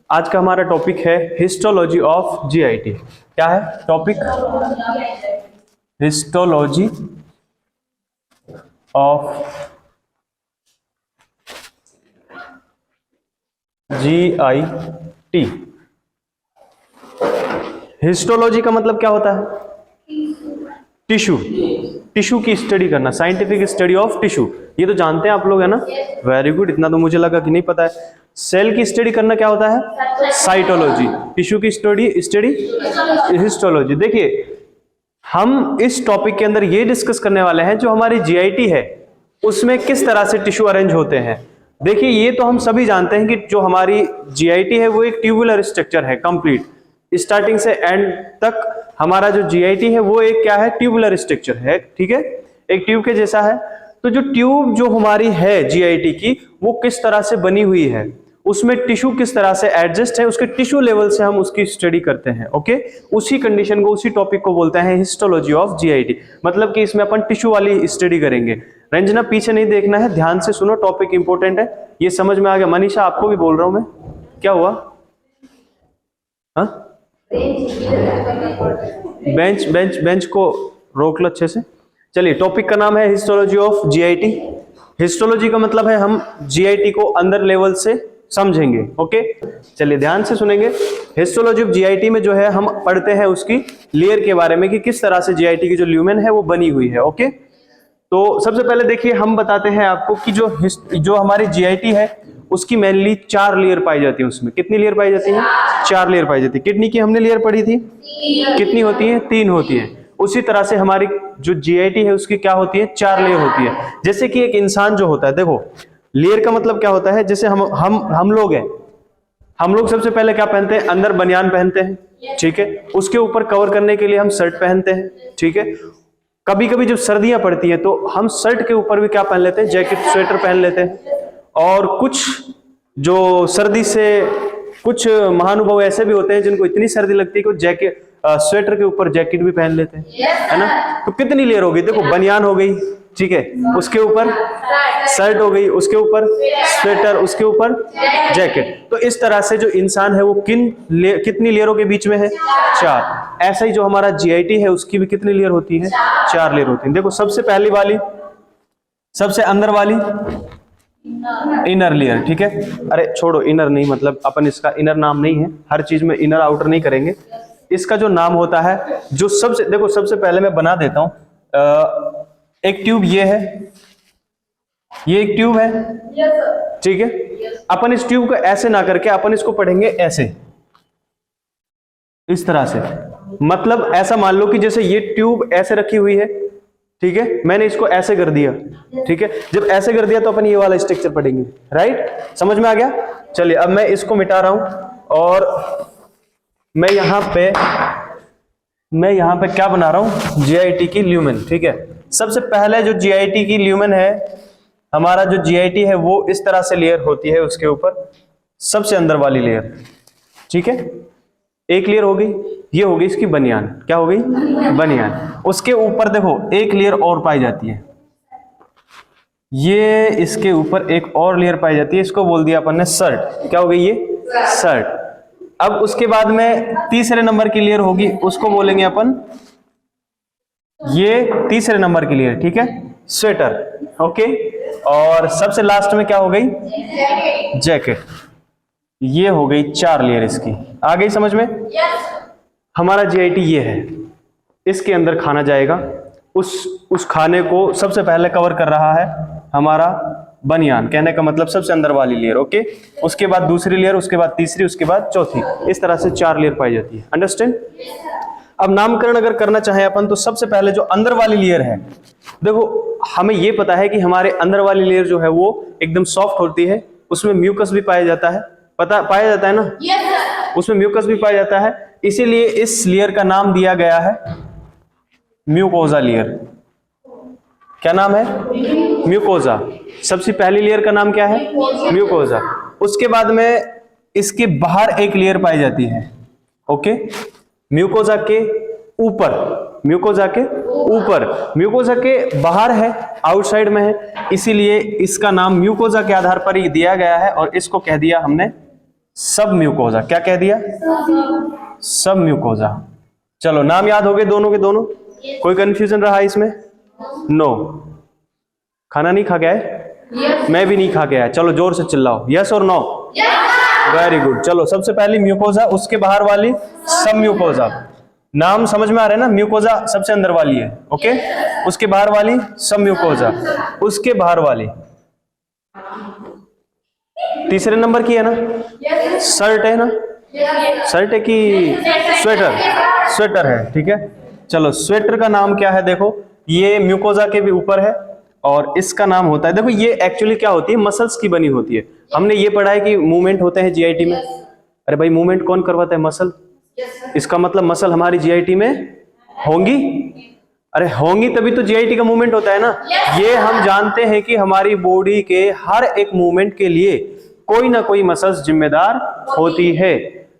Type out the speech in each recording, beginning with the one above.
आज का हमारा टॉपिक है हिस्टोलॉजी ऑफ जीआईटी। क्या है topic? Histology of GIT. Histology का मतलब क्या होता है? टिश्यू, टिश्यू की स्टडी करना, साइंटिफिक स्टडी ऑफ टिश्यू। ये तो जानते हैं आप लोग, है ना? वेरी गुड, इतना तो मुझे लगा कि नहीं पता है। सेल की स्टडी करना क्या होता है? साइटोलॉजी। टिश्यू की स्टडी हिस्टोलॉजी। देखिए, हम इस टॉपिक के अंदर ये डिस्कस करने वाले हैं जो हमारी जीआईटी है उसमें किस तरह से टिश्यू अरेंज होते हैं। देखिए, ये तो हम सभी जानते हैं कि जो हमारी जीआईटी है वो एक ट्यूबुलर स्ट्रक्चर है, कंप्लीट स्टार्टिंग से एंड तक। हमारा जो जीआईटी है वो एक क्या है? ट्यूबुलर स्ट्रक्चर है, ठीक है, एक ट्यूब के जैसा है। तो जो ट्यूब जो हमारी है जीआईटी की, वो किस तरह से बनी हुई है, उसमें टिश्यू किस तरह से एडजस्ट है, उसके टिश्यू लेवल से हम उसकी स्टडी करते हैं। ओके, उसी कंडीशन को, उसी टॉपिक को बोलते हैं हिस्टोलॉजी ऑफ जीआईटी। मतलब कि इसमें अपन टिश्यू वाली स्टडी करेंगे। रंजना, पीछे नहीं देखना है, ध्यान से सुनो, टॉपिक इंपॉर्टेंट है, ये समझ में आ गया? मनीषा, आपको भी बोल रहा हूं मैं। क्या हुआ? हाँ, बेंच को रोक लो अच्छे से। चलिए, टॉपिक का नाम है हिस्टोलॉजी ऑफ जीआईटी। हिस्टोलॉजी का मतलब है हम जीआईटी को अंदर लेवल से समझेंगे। ओके, चलिए ध्यान से सुनेंगे। हिस्टोलॉजी ऑफ जीआईटी में जो है हम पढ़ते हैं उसकी लेयर के बारे में कि किस तरह से जीआईटी की जो ल्यूमेन है वो बनी हुई है। ओके, तो सबसे पहले देखिए, हम बताते हैं आपको कि जो हमारी जीआईटी है उसकी मेनली 4 लेयर पाई जाती है। उसमें कितनी लेयर पाई जाती है? 4 लेयर पाई जाती है। किडनी की हमने लेयर पढ़ी थी, कितनी होती है? 3 होती है। उसी तरह से हमारी जो जीआईटी है उसकी क्या होती है? 4 लेयर होती है। जैसे कि एक इंसान जो होता है, देखो, लेयर का मतलब क्या होता है? जैसे हम लोग हैं, हम लोग सबसे पहले क्या पहनते हैं? अंदर बनियान पहनते हैं, ठीक है, उसके ऊपर कवर करने के लिए हम शर्ट पहनते हैं, ठीक है। कभी कभी जब सर्दियां पड़ती है तो हम शर्ट के ऊपर भी क्या पहन लेते हैं? जैकेट, स्वेटर पहन लेते हैं। और कुछ जो सर्दी से, कुछ महानुभाव ऐसे भी होते हैं जिनको इतनी सर्दी लगती है कि वो जैकेट, स्वेटर के ऊपर जैकेट भी पहन लेते हैं, है ना? तो कितनी लेयर हो गई? देखो, बनियान हो गई, ठीक है, उसके ऊपर शर्ट हो गई, उसके ऊपर स्वेटर, उसके ऊपर जैकेट। तो इस तरह से जो इंसान है वो कितनी लेयरों के बीच में है? 4। ऐसा ही जो हमारा जीआईटी है उसकी भी कितनी लेयर होती है? 4 लेयर होती है। देखो, सबसे पहली वाली, सबसे अंदर वाली इनर लेयर, ठीक है। अरे छोड़ो, इनर नहीं, मतलब अपन इसका इनर नाम नहीं है, हर चीज में इनर आउटर नहीं करेंगे। इसका जो नाम होता है, जो सबसे, देखो, सबसे पहले मैं बना देता हूं। एक ट्यूब ये है, ये एक ट्यूब है, ठीक है। अपन इस ट्यूब को ऐसे ना करके अपन इसको पढ़ेंगे ऐसे, इस तरह से। मतलब ऐसा मान लो कि जैसे ये ट्यूब ऐसे रखी हुई है, ठीक है, मैंने इसको ऐसे कर दिया, ठीक है। जब ऐसे कर दिया तो अपन ये वाला स्ट्रक्चर पढ़ेंगे, राइट? समझ में आ गया? चलिए, अब मैं इसको मिटा रहा हूं और मैं यहां पे क्या बना रहा हूं? जीआईटी की ल्यूमेन, ठीक है। सबसे पहले जो जीआईटी की ल्यूमेन है, हमारा जो जीआईटी है वो इस तरह से लेयर होती है, उसके ऊपर सबसे अंदर वाली लेयर, ठीक है। एक लेयर हो गई, ये हो गई इसकी बनियान। क्या हो गई? बनियान। उसके ऊपर देखो एक लेयर और पाई जाती है, ये इसके ऊपर एक और लेयर पाई जाती है, इसको बोल दिया अपन ने शर्ट। क्या हो गई? ये शर्ट। अब उसके बाद में तीसरे नंबर की लेयर होगी, उसको बोलेंगे अपन, ये तीसरे नंबर की लेयर, ठीक है, स्वेटर। ओके, और सबसे लास्ट में क्या हो गई? जैकेट। ये हो गई 4 लेयर इसकी। आ गई समझ में? हमारा जीआईटी ये है, इसके अंदर खाना जाएगा। उस खाने को सबसे पहले कवर कर रहा है हमारा बनियान, कहने का मतलब सबसे अंदर वाली लेयर। ओके, उसके बाद दूसरी लेयर, उसके बाद तीसरी, उसके बाद चौथी। इस तरह से 4 लेयर पाई जाती है। अंडरस्टैंड? अब नामकरण अगर करना चाहे अपन, तो सबसे पहले जो अंदर वाली लेयर है, देखो, हमें ये पता है कि हमारे अंदर वाली लेयर जो है वो एकदम सॉफ्ट होती है, उसमें म्यूकस भी पाया जाता है, पाया जाता है ना? उसमें म्यूकस भी पाया जाता है, इसीलिए इस लेयर का नाम दिया गया है म्यूकोजा लेयर। क्या नाम है? म्यूकोजा। सबसे पहली लेयर का नाम क्या है? म्यूकोजा। उसके बाद में इसके बाहर एक लेयर पाई जाती है, ओके, म्यूकोजा के ऊपर, म्यूकोजा के बाहर है, आउटसाइड में है, इसीलिए इसका नाम म्यूकोजा के आधार पर ही दिया गया है और इसको कह दिया हमने सब म्यूकोजा। क्या कह दिया? सब म्यूकोजा। चलो नाम याद हो गए दोनों के दोनों? कोई कंफ्यूजन रहा इसमें? नो। खाना नहीं खा गया है? मैं भी नहीं खा गया है। चलो जोर से चिल्लाओ, यस और नो? Very good. चलो सबसे पहली म्यूकोजा, उसके बाहर वाली सब म्यूकोजा। नाम समझ में आ रहा है ना? म्यूकोजा सबसे अंदर वाली है, ओके। उसके बाहर वाली सब म्यूकोजा, उसके बाहर वाली तीसरे नंबर की है ना? शर्ट है ना? शर्ट है कि स्वेटर? स्वेटर है, ठीक है। चलो स्वेटर का नाम क्या है? देखो ये म्यूकोजा के भी ऊपर है और इसका नाम होता है, देखो ये एक्चुअली क्या होती है, मसल्स की बनी होती है। हमने ये पढ़ा है कि मूवमेंट होते हैं जीआईटी में। अरे भाई मूवमेंट कौन करवाता है? मसल। इसका मतलब मसल हमारी जीआईटी में होंगी। अरे होंगी तभी तो जीआईटी का मूवमेंट होता है ना। ये हम जानते हैं कि हमारी बॉडी के हर एक मूवमेंट के लिए कोई ना कोई मसल्स जिम्मेदार होती है।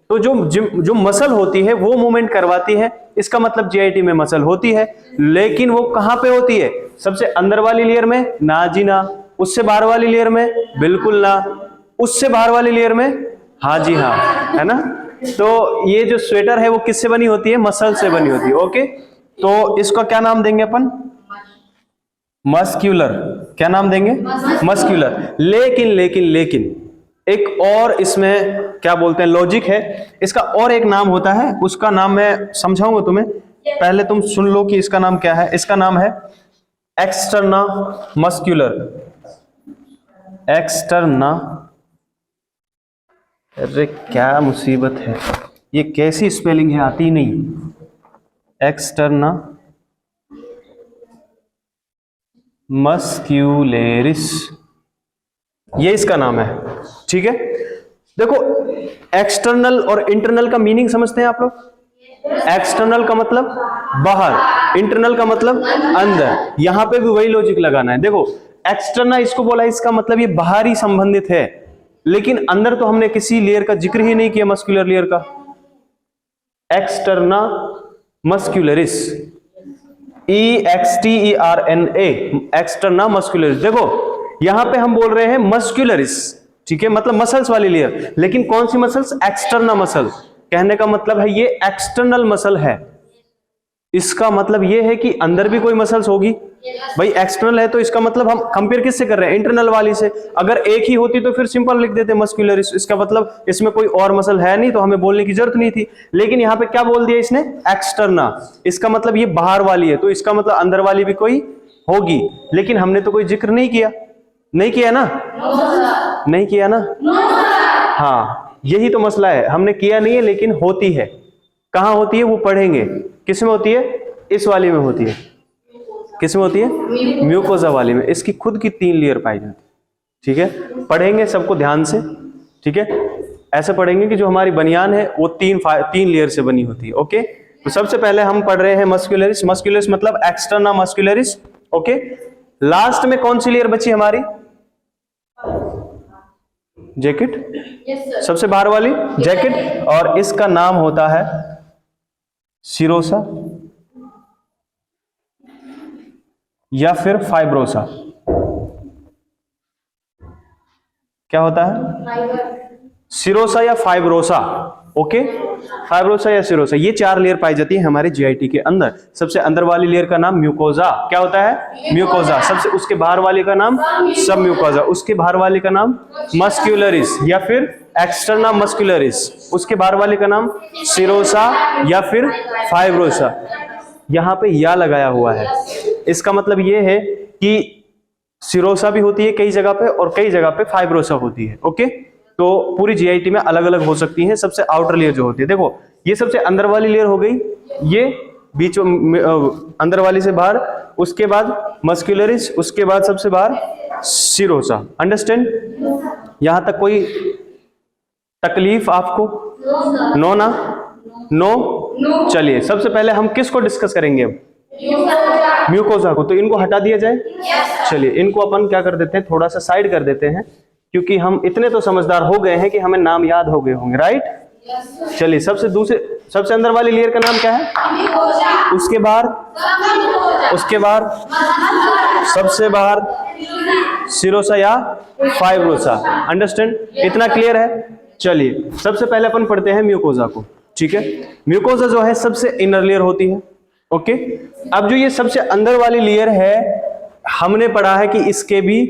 तो जो मसल होती है वो मूवमेंट करवाती है, इसका मतलब जीआईटी में मसल होती है। लेकिन वो कहां पे होती है? सबसे अंदर वाली लेयर में? ना जी ना। उससे बाहर वाली लेयर में? बिल्कुल ना। उससे बाहर वाली लेयर में? हाँ जी हाँ, है ना। तो ये जो स्वेटर है वो किससे बनी होती है? मसल से बनी होती है, ओके। तो इसका क्या नाम देंगे अपन? मस्क्यूलर। क्या नाम देंगे? मस्क्यूलर। लेकिन लेकिन लेकिन एक और इसमें क्या बोलते हैं, लॉजिक है। इसका और एक नाम होता है, उसका नाम मैं समझाऊंगा तुम्हें, पहले तुम सुन लो कि इसका नाम क्या है। इसका नाम है एक्सटर्ना मस्क्यूलर। एक्सटर्ना, अरे क्या मुसीबत है, ये कैसी स्पेलिंग है, आती नहीं। एक्सटर्ना मस्क्यूलेरिस, ये इसका नाम है, ठीक है। देखो एक्सटर्नल और इंटरनल का मीनिंग समझते हैं आप लोग? एक्सटर्नल का मतलब बाहर, इंटरनल का मतलब अंदर। यहां पे भी वही लॉजिक लगाना है। देखो एक्सटर्नल इसको बोला, इसका मतलब ये बाहरी संबंधित है, लेकिन अंदर तो हमने किसी लेयर का जिक्र ही नहीं किया, मस्कुलर लेयर का। Externa muscularis, EXTERNA, externa muscularis. देखो यहां पे हम बोल रहे हैं मस्क्यूलरिस, ठीक है, मतलब मसल्स वाली लेयर। लेकिन कौन सी मसल्स? External muscle. कहने का मतलब है ये एक्सटर्नल मसल है। इसका मतलब ये है कि अंदर भी कोई मसल्स होगी। भाई एक्सटर्नल है तो इसका मतलब हम कंपेयर किससे कर रहे हैं? इंटरनल वाली से। अगर एक ही होती तो फिर सिंपल लिख देते मस्क्यूलरिस, इसका मतलब इसमें कोई और मसल है नहीं, तो हमें बोलने की जरूरत नहीं थी। लेकिन यहां पे क्या बोल दिया इसने? एक्सटर्ना। इसका मतलब ये बाहर वाली है, तो इसका मतलब अंदर वाली भी कोई होगी। लेकिन हमने तो कोई जिक्र नहीं किया, नहीं किया ना? नहीं किया ना? हाँ यही तो मसला है, हमने किया नहीं है लेकिन होती है। कहां होती है वो पढ़ेंगे। किस में होती है? इस वाली में होती है। किस में होती है? म्यूकोजा वाली में। इसकी खुद की 3 लेयर पाई जाती, ठीक है। पढ़ेंगे सबको ध्यान से, ठीक है। ऐसे पढ़ेंगे कि जो हमारी बनियान है वो 3 लेयर से बनी होती है, ओके। तो सबसे पहले हम पढ़ रहे हैं मस्क्यूलरिस। मस्क्यूलरिस मतलब एक्सटर्ना मस्क्यूलरिस, ओके। लास्ट में कौन सी लेयर बची हमारी? जैकेट। सबसे बाहर वाली जैकेट, और इसका नाम होता है सिरोसा या फिर फाइब्रोसा। क्या होता है? सिरोसा या फाइब्रोसा, ओके। फाइब्रोसा या सिरोसा, ये 4 लेयर पाई जाती है हमारे जीआईटी के अंदर। सबसे अंदर वाली लेयर का नाम म्यूकोजा। क्या होता है? म्यूकोजा। सबसे उसके बाहर वाले का नाम सब म्यूकोजा। उसके बाहर वाले का नाम मस्क्यूलरिस या फिर एक्सटर्ना मस्क्यूलरिस। उसके बाहर वाले का नाम सिरोसा या फिर फाइब्रोसा। यहां पे या लगाया हुआ है, इसका मतलब ये है कि सिरोसा भी होती है कई जगह पे और कई जगह पे फाइब्रोसा होती है, ओके। तो पूरी जीआईटी में अलग अलग हो सकती हैं। सबसे आउटर लेयर जो होती है, देखो ये सबसे अंदर वाली लेयर हो गई, ये बीच में अंदर वाली से बाहर, उसके बाद मस्क्यूलरिस, उसके बाद सबसे बाहर सिरोसा। अंडरस्टैंड? यहां तक कोई तकलीफ आपको? नो ना? नो। चलिए सबसे पहले हम किसको डिस्कस करेंगे अब? म्यूकोजा को। तो इनको हटा दिया जाए। चलिए इनको अपन क्या कर देते हैं, थोड़ा सा साइड कर देते हैं, क्योंकि हम इतने तो समझदार हो गए हैं कि हमें नाम याद हो गए होंगे, राइट। चलिए सबसे अंदर वाली लेयर का नाम क्या है? उसके बाहर सबसे बाहर सिरोसा या फाइब्रोसा। अंडरस्टैंड? इतना क्लियर है? चलिए सबसे पहले अपन पढ़ते हैं म्यूकोजा को, ठीक है। म्यूकोजा जो है सबसे इनर लेयर होती है, ओके। अब जो ये सबसे अंदर वाली लेयर है, हमने पढ़ा है कि इसके भी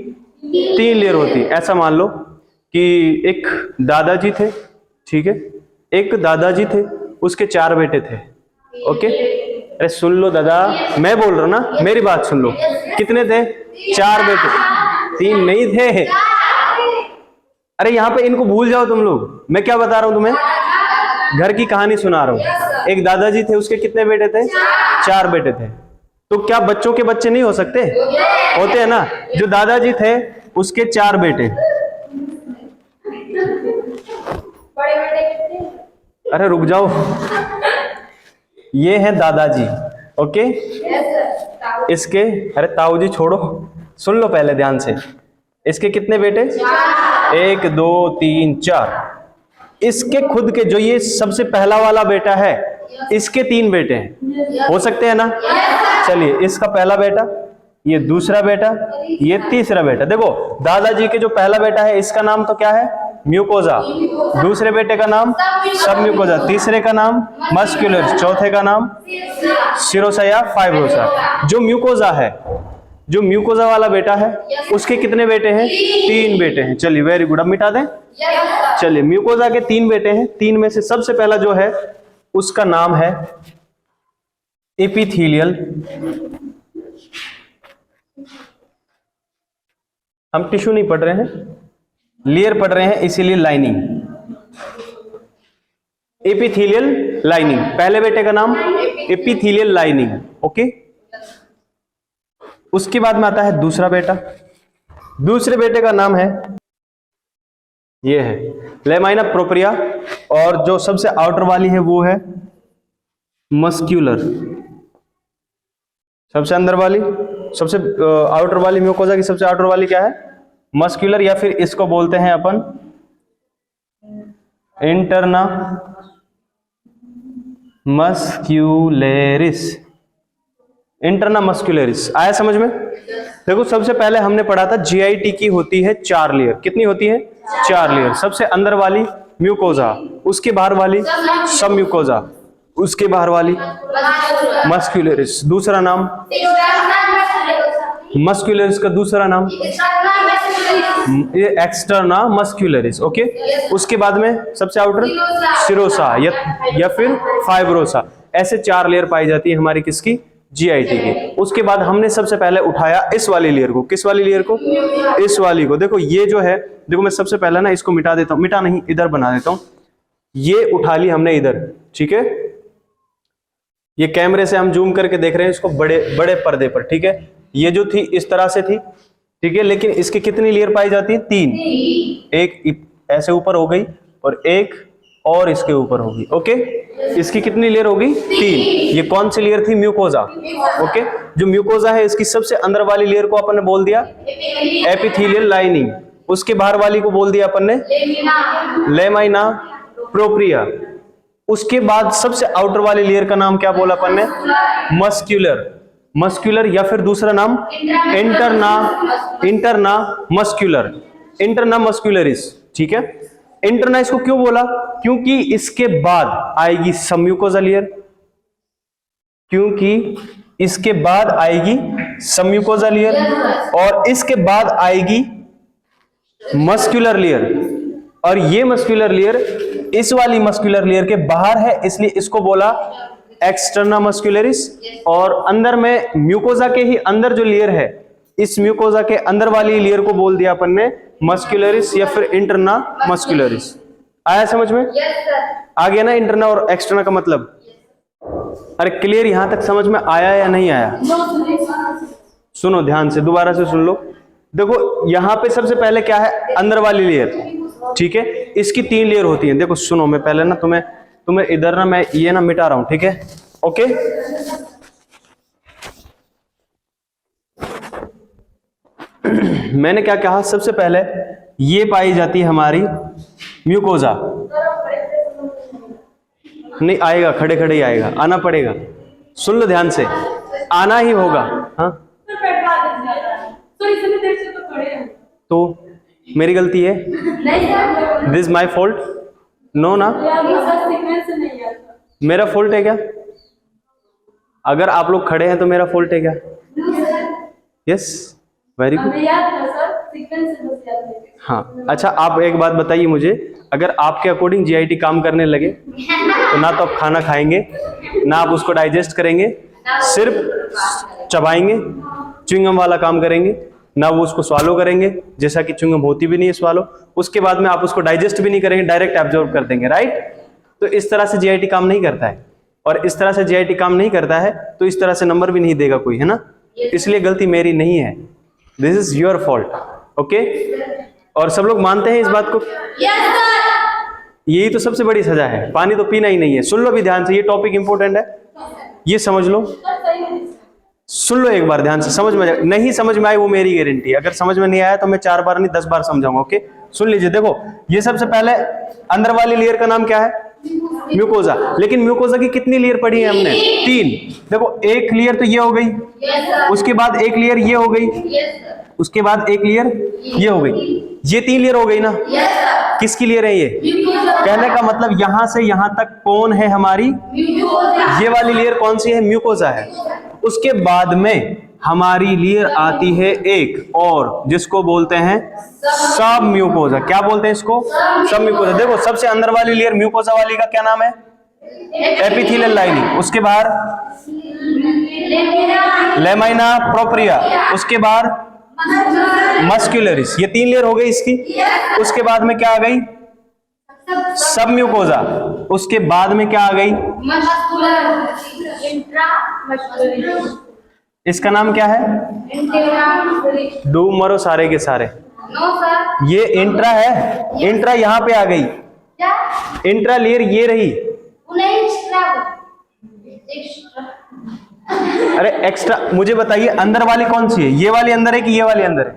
3 लेयर होती है। ऐसा मान लो कि एक दादाजी थे, ठीक है, एक दादाजी थे, उसके 4 बेटे थे, ओके। अरे सुन लो दादा, मैं बोल रहा हूं ना, मेरी बात सुन लो। कितने थे? 4 बेटे, 3 नहीं थे। अरे यहाँ पे इनको भूल जाओ तुम लोग, मैं क्या बता रहा हूं तुम्हें, घर की कहानी सुना रहा हूं। एक दादाजी थे, उसके कितने बेटे थे? 4 बेटे थे। तो क्या बच्चों के बच्चे नहीं हो सकते? होते हैं ना। जो दादाजी थे उसके 4 बेटे। अरे रुक जाओ, ये है दादाजी, ओके। इसके, अरे ताऊ जी छोड़ो, सुन लो पहले ध्यान से। इसके कितने बेटे? 1 2 3 4। इसके खुद के जो ये सबसे पहला वाला बेटा है, इसके 3 बेटे हैं, हो सकते हैं ना। चलिए, इसका पहला बेटा, ये दूसरा बेटा, ये तीसरा बेटा। देखो दादाजी के जो पहला बेटा है, इसका नाम तो क्या है? म्यूकोजा। दूसरे बेटे का नाम सब म्यूकोजा, तीसरे का नाम मस्कुलर, चौथे का नाम सिरोसा या फाइब्रोसा। जो म्यूकोजा है, जो म्यूकोजा वाला बेटा है, उसके कितने बेटे हैं? 3 बेटे हैं। चलिए वेरी गुड, अब मिटा दें। चलिए, म्यूकोजा के 3 बेटे हैं। 3 में से सबसे पहला जो है उसका नाम है एपिथेलियल। हम टिश्यू नहीं पढ़ रहे हैं, लेयर पढ़ रहे हैं, इसीलिए लाइनिंग, एपिथेलियल लाइनिंग। पहले बेटे का नाम एपिथेलियल लाइनिंग, ओके। उसके बाद में आता है दूसरा बेटा। दूसरे बेटे का नाम है, ये है लेमाइना प्रोप्रिया, और जो सबसे आउटर वाली है वो है मस्क्यूलर। सबसे अंदर वाली, सबसे आउटर वाली म्यूकोजा की सबसे आउटर वाली क्या है? मस्क्यूलर, या फिर इसको बोलते हैं अपन इंटरना मस्क्यूलेरिस। इंटरना मस्क्यूलेरिस आया समझ में? देखो सबसे पहले हमने पढ़ा था जीआईटी की होती है 4 लेयर। कितनी होती है? 4 लेयर। सबसे अंदर वाली म्यूकोजा, उसके बाहर वाली सब म्यूकोजा, उसके बाहर वाली मस्क्यूलेरिस। दूसरा नाम मस्क्यूलेरिस का दूसरा नाम ये एक्सटर्ना मस्क्यूलेरिस, ओके। उसके बाद में सबसे आउटर सिरोसा या फिर फाइब्रोसा। ऐसे 4 लेयर पाई जाती है हमारी किसकी? जीआईटी की। उसके बाद हमने सबसे पहले उठाया इस वाली लेयर को। किस वाली लेयर को? इस वाली को। देखो ये जो है, देखो मैं सबसे पहले ना इसको मिटा देता हूं, मिटा नहीं, इधर बना देता हूं। ये उठा ली हमने इधर, ठीक है। ये कैमरे से हम जूम करके देख रहे हैं इसको बड़े बड़े पर्दे पर, ठीक है। ये जो थी इस तरह से थी, ठीक है, लेकिन इसकी कितनी लेयर पाई जाती है? 3। एक ऐसे ऊपर हो गई और एक और इसके ऊपर होगी, ओके। इसकी कितनी लेयर होगी? 3। ये कौन सी लेयर थी? Mucosa, okay. जो म्यूकोजा है इसकी सबसे अंदर वाली लेयर को अपन ने बोल दिया एपिथेलियल लाइनिंग। उसके बाहर वाली को बोल दिया अपन ने लेमाइना प्रोप्रिया। उसके बाद सबसे आउटर वाली लेयर का नाम क्या बोला अपन ने? मस्क्यूलर। मस्क्यूलर या फिर दूसरा नाम इंटरना मस्क्यूलर, इंटरना मस्क्यूलरिस, ठीक है। इंटरना इसको क्यों बोला? क्योंकि इसके बाद आएगी सब म्यूकोजा लेयर, क्योंकि इसके बाद आएगी सब म्यूकोजा लेयर, और इसके बाद आएगी मस्क्यूलर लेयर। और ये मस्क्यूलर लेयर इस वाली मस्क्यूलर लेयर के बाहर है, इसलिए इसको बोला एक्सटर्ना मस्क्यूलरिस। और अंदर में म्यूकोजा के ही अंदर जो लेयर है, इस म्यूकोजा के अंदर वाली लेयर को बोल दिया अपन ने मस्क्यूलरिस या फिर इंटरना मस्क्यूलरिस। आया समझ में? आ गया ना इंटरना और एक्सटर्ना का मतलब? अरे क्लियर यहां तक समझ में आया या नहीं आया? सुनो ध्यान से, दोबारा से सुन लो। देखो यहां पे सबसे पहले क्या है? अंदर वाली लेयर, ठीक है। इसकी 3 लेयर होती हैं। देखो सुनो, मैं पहले ना तुम्हें इधर ना मैं ये ना मिटा रहा हूं, ठीक है, ओके। मैंने क्या कहा? सबसे पहले ये पाई जाती है हमारी म्यूकोजा। नहीं आएगा, खड़े खड़े ही आएगा, आना पड़ेगा। सुन लो ध्यान से, आना ही होगा। हाँ तो मेरी गलती है, दिस माई फॉल्ट। नो ना, मेरा फॉल्ट है क्या? अगर आप लोग खड़े हैं तो मेरा फॉल्ट है क्या? Yes, very good. हाँ, अच्छा आप एक बात बताइए मुझे, अगर आपके अकॉर्डिंग जीआईटी काम करने लगे तो ना तो आप खाना खाएंगे, ना आप उसको डाइजेस्ट करेंगे, सिर्फ चबाएंगे, च्युइंगम वाला काम करेंगे, ना वो उसको स्वालो करेंगे, जैसा कि च्युइंगम होती भी नहीं है स्वालो, उसके बाद में आप उसको डाइजेस्ट भी नहीं करेंगे, डायरेक्ट एब्जॉर्ब कर देंगे, राइट? तो इस तरह से जीआईटी काम नहीं करता है, और इस तरह से जीआईटी काम नहीं करता है तो इस तरह से नंबर भी नहीं देगा कोई, है ना? इसलिए गलती मेरी नहीं है, this is your fault, okay? और सब लोग मानते हैं इस बात को? यही तो सबसे बड़ी सजा है, पानी तो पीना ही नहीं है। सुन लो भी ध्यान से, ये टॉपिक इंपॉर्टेंट है, ये समझ लो, सुन लो एक बार ध्यान से, समझ में नहीं समझ में आए वो मेरी गारंटी है, अगर समझ में नहीं आया तो मैं 4 बार नहीं 10 बार समझाऊंगा, ओके? सुन लीजिए, देखो ये सबसे पहले अंदर वाली लेयर का नाम क्या है? म्यूकोजा। लेकिन म्यूकोजा की कितनी लेयर पढ़ी है हमने? 3। देखो एक लेयर तो ये हो गई, उसके बाद एक लेयर ये हो गई, उसके बाद एक लेयर ये हो गई, ये 3 लेयर हो गई ना? किसकी लेयर है ये? कहने का मतलब यहां से यहां तक कौन है हमारी? ये वाली लेयर कौन सी है? म्यूकोजा है। उसके बाद में हमारी लेयर आती है एक और, जिसको बोलते हैं सब म्यूकोजा। क्या बोलते हैं इसको? सब म्यूकोजा। देखो सबसे अंदर वाली लेयर म्यूकोजा वाली का क्या नाम है? Epithelial lining. उसके बाहर लेमाइना प्रोप्रिया, उसके बाहर मस्कुलरिस, ये 3 लेयर हो गई इसकी। उसके बाद में क्या आ गई? सब म्यूकोजा। उसके बाद में क्या आ गई? इसका नाम क्या है? डूब मरो सारे के सारे। ये इंट्रा है, इंट्रा यहां पे आ गई, इंट्रा लेयर ये रही। अरे एक्स्ट्रा मुझे बताइए, अंदर वाली कौन सी है? ये वाली अंदर है कि ये वाली अंदर है?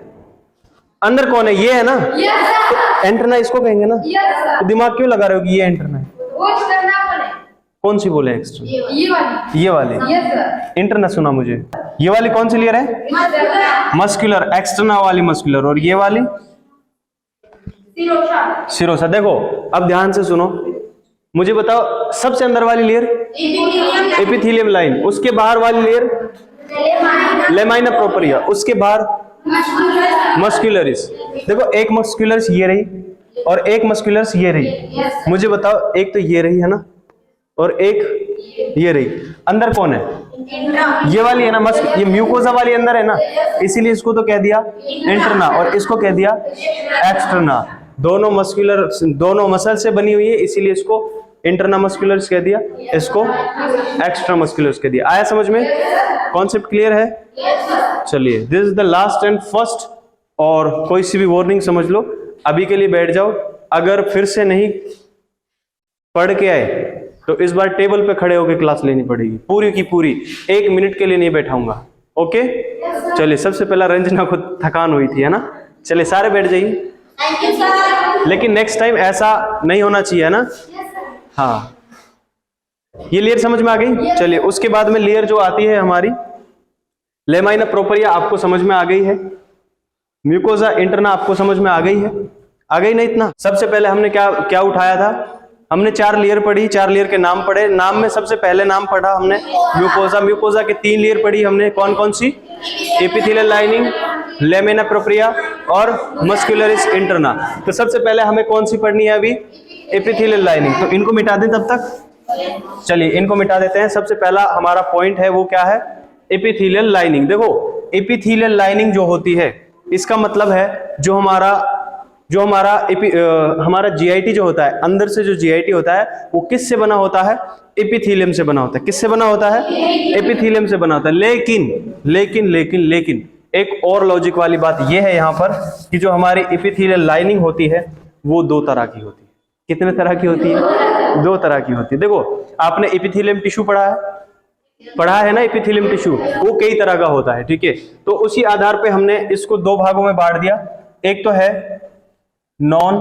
अंदर कौन है? ये है ना? तो एंटरना इसको कहेंगे ना? तो दिमाग क्यों लगा रहे हो कि ये एंटरना है? कौन सी बोले एक्स्ट्रा? ये वाली इंटरना सुना मुझे। ये वाली कौन सी लेयर है? मस्कुलर, एक्सटर्ना वाली मस्कुलर। और ये वाली सिरोसा। देखो अब ध्यान से सुनो, मुझे बताओ सबसे अंदर वाली लेयर एपिथेलियम लाइन, उसके बाहर वाली लेयर लेमाइना प्रोपरिया, उसके बाहर मस्कुलरिस। देखो एक मस्कुलरिस ये रही और एक मस्कुलरिस ये रही। मुझे बताओ, एक तो ये रही है ना, और एक ये रही। अंदर कौन है? ये वाली है ना, ये म्यूकोजा वाली अंदर है ना, इसीलिए इसको तो कह दिया इंटरना और इसको कह दिया एक्सटर्ना। दोनों मस्कुलर, दोनों मसल से बनी हुई है, इसीलिए इसको इंटरना मस्कुलर्स कह दिया, इसको एक्स्ट्रा मस्कुलर्स कह दिया। आया समझ में? कॉन्सेप्ट क्लियर है? चलिए, this is the last and first. और कोई सी भी वार्निंग समझ लो, अभी के लिए बैठ जाओ। अगर फिर से नहीं पढ़ के आए तो इस बार टेबल पे खड़े होकर क्लास लेनी पड़ेगी, पूरी की पूरी। 1 मिनट के लिए नहीं बैठाऊंगा, ओके? चलिए, सबसे पहला रंजना को थकान हुई थी, है ना? चलिए सारे बैठ जाइए। लेकिन नेक्स्ट टाइम ऐसा नहीं होना चाहिए, है ना? हाँ, ये लेयर समझ में आ गई? चलिए, उसके बाद में लेयर जो आती है हमारी लेमाइना प्रोपरिया, आपको समझ में आ गई है। म्यूकोजा इंटरना आपको समझ में आ गई है? आ गई ना? इतना सबसे पहले हमने क्या क्या उठाया था? हमने 4 लेयर पढ़ी, 4 लेयर के नाम पढ़े। नाम में सबसे पहले नाम पढ़ा हमने म्यूकोजा। म्यूकोजा के 3 लेयर पढ़ी हमने, कौन कौन सी? एपिथेलियल लाइनिंग, लेमिना प्रोप्रिया और मस्कुलरिस इंटरना। तो सबसे पहले हमें कौन सी पढ़नी है अभी? Epithelial lining. तो इनको मिटा दें तब तक। चलिए इनको मिटा देते हैं। सबसे पहला हमारा पॉइंट है वो क्या है? Epithelial lining. देखो एपिथेलियल लाइनिंग जो होती है, इसका मतलब है जो हमारा जीआईटी जो होता है, अंदर से जो जीआईटी होता है वो किससे बना होता है? एपिथेलियम से बना होता है। किससे बना होता है? एपिथेलियम से बना होता है। लेकिन एक और लॉजिक वाली बात यह है यहाँ पर कि जो हमारी एपिथेलियल लाइनिंग होती है वो 2 तरह की होती है। कितने तरह की होती है? 2 तरह की होती है। देखो आपने एपिथेलियम टिश्यू पढ़ा है ना? एपिथेलियम टिश्यू वो कई तरह का होता है, ठीक है? तो उसी आधार पे हमने इसको 2 भागों में बांट दिया। एक तो है non